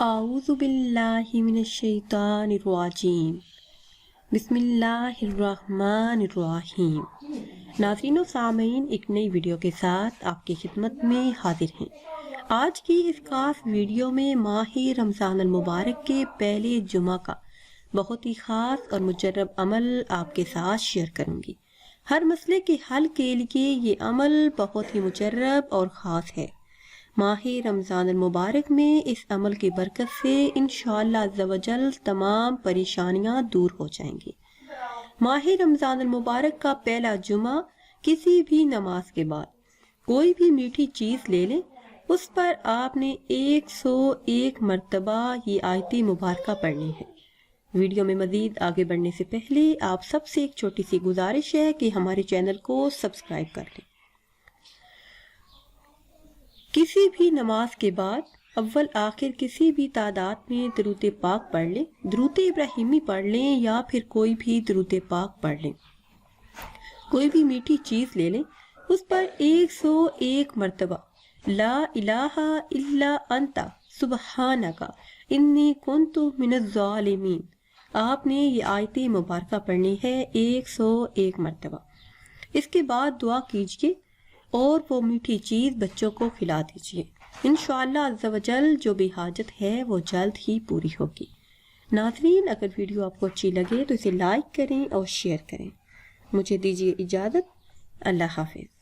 اعوذ باللہ من الشیطان الرجیم بسم اللہ الرحمن الرحیم۔ ناظرین و سامعین، ایک نئی ویڈیو کے ساتھ آپ کی خدمت میں حاضر ہیں۔ آج کی اس خاص ویڈیو میں ماہ رمضان المبارک کے پہلے جمعہ کا بہت ہی خاص اور مجرب عمل آپ کے ساتھ شیئر کروں گی۔ ہر مسئلے کے حل کے لیے یہ عمل بہت ہی مجرب اور خاص ہے۔ ماہ رمضان المبارک میں اس عمل کی برکت سے انشاءاللہ عز و جل تمام پریشانیاں دور ہو جائیں گی۔ ماہ رمضان المبارک کا پہلا جمعہ کسی بھی نماز کے بعد کوئی بھی میٹھی چیز لے لیں، اس پر آپ نے 101 مرتبہ یہ آیت مبارکہ پڑھنی ہے۔ ویڈیو میں مزید آگے بڑھنے سے پہلے آپ سب سے ایک چھوٹی سی گزارش ہے کہ ہمارے چینل کو سبسکرائب کر لیں۔ کسی بھی نماز کے بعد اول آخر کسی بھی تعداد میں درود پاک پڑھ لیں، درود ابراہیمی پڑھ لیں یا پھر کوئی بھی درود پاک پڑھ لیں۔ کوئی بھی میٹھی چیز لے لیں، اس پر 101 مرتبہ لا الہ الا انت سبحانک انی کنت من الظالمین آپ نے یہ آیت مبارکہ پڑھنی ہے 101 مرتبہ۔ اس کے بعد دعا کیجئے اور وہ میٹھی چیز بچوں کو کھلا دیجئے۔ انشاءاللہ عز و جل جو بھی حاجت ہے وہ جلد ہی پوری ہوگی۔ ناظرین، اگر ویڈیو آپ کو اچھی لگے تو اسے لائک کریں اور شیئر کریں۔ مجھے دیجیے اجازت، اللہ حافظ۔